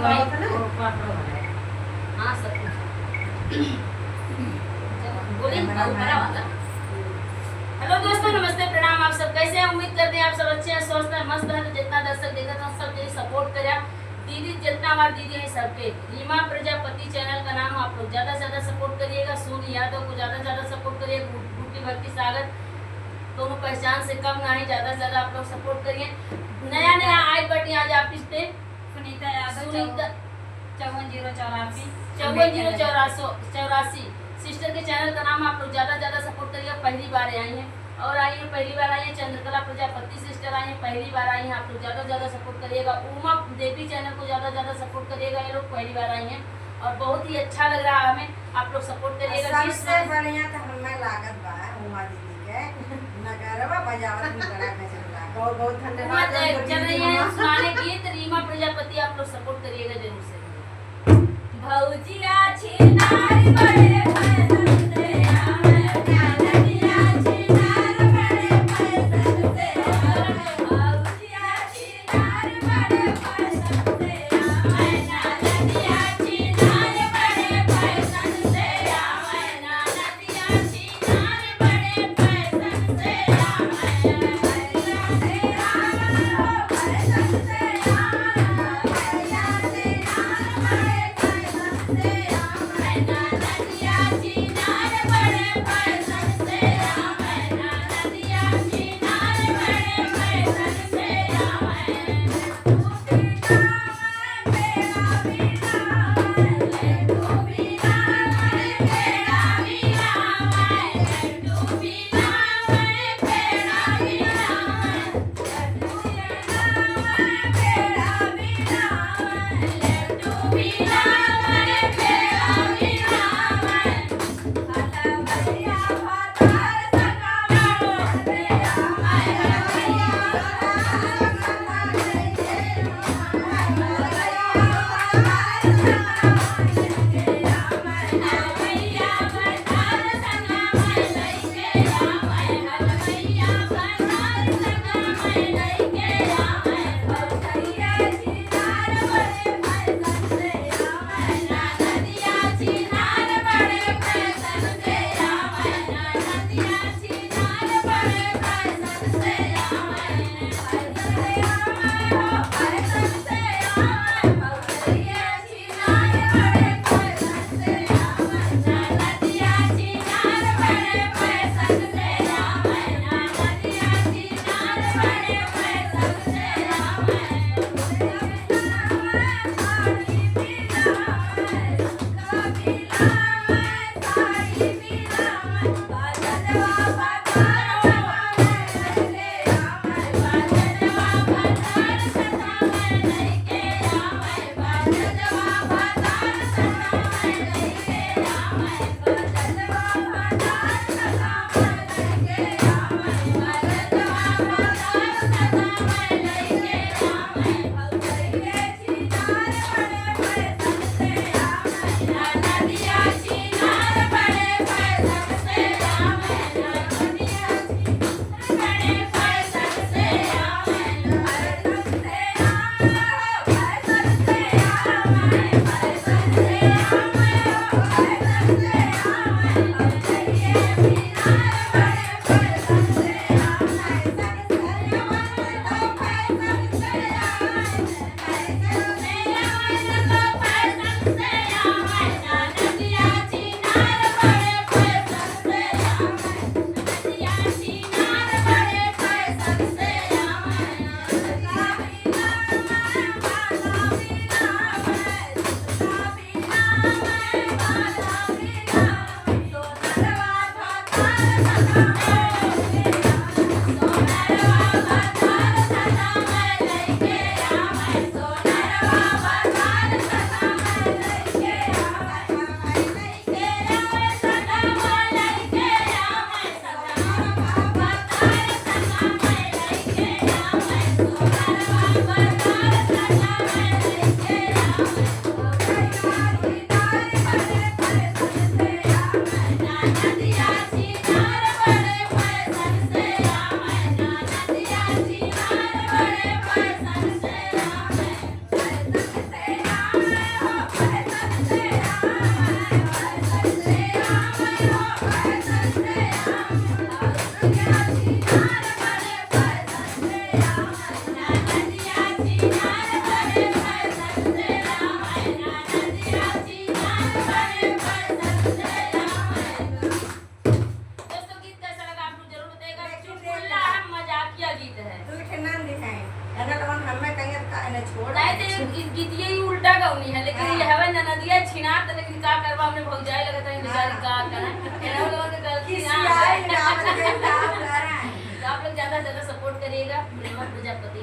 हाँ सब बोलिए बड़ा वाला। हेलो दोस्तों, नमस्ते, प्रणाम। आप सब कैसे हैं? उम्मीद करते हैं आप सब अच्छे हैं, स्वस्थ हैं, मस्त हैं। तो जितना दर्शक देखा था सब यही सपोर्ट करें। दीदी जितना हमारी दीदी है सबके रीमा प्रजापति चैनल का नाम आप लोग ज्यादा से ज्यादा सपोर्ट करिएगा। सोनी यादव को ज्यादा से ज्यादा सपोर्ट करिए। गुड्डी भक्ति सागर दोनों पहचान से कम नहीं, ज्यादा से ज्यादा आप लोग सपोर्ट करिए। नया नया आई बटी आज आप इस पे सुनीता यादव 5404 540484 सिस्टर के चैनल का नाम आप लोग ज्यादा से ज्यादा सपोर्ट करिएगा। पहली बार आई हैं और आई है, पहली बार आई है। चंद्रकला प्रजापति सिस्टर आई है, पहली बार आई हैं। आप लोग ज्यादा से ज्यादा सपोर्ट करिएगा। उमा देवी चैनल को ज्यादा से ज्यादा सपोर्ट करिएगा। ये लोग पहली बार आई हैं और बहुत ही अच्छा लग रहा है हमें। आप लोग सपोर्ट करिएगा। सबसे बढ़िया तो हमें लागत बा उमा दीदी के नगरवा बजावत में बड़ा गजब लगा। बहुत बहुत धन्यवाद। चल रही है सुनाने गीत रीमा प्रजापति, आप लोग सपोर्ट करिएगा जरूर से। भौजिया छिनारी बड़े फैशन से आवे, नानकिया छिनार बड़े फैशन से आवे। भौजिया छिनारी बड़े फैशन से आवे, नानकिया छिनार बड़े फैशन से आवे, नानकिया छिनार बड़े फैशन से आवे। भैया फैशन से आवे, भैया छिनार बड़े फैशन से आवे, नानकिया छिनार दोस्तों गीत कैसा लगा आप लोग जरूर बताइएगा। चुटकुला मजाकिया गीत है। तू के नाम दिखाए अगर लोगन हमें कहिए का ने छोड़ नहीं तो ये गीतिये ही उल्टा गौनी है, लेकिन ये हवा ननदिया छिना तो लेकिन का करवा हमने भौग जाए लगता है बेचारी का करे एना लोगों के गलती किसी ना आए है। ना आप लोग तो आप लोग ज्यादा से ज्यादा सपोर्ट करिएगा प्रेमा प्रजापति।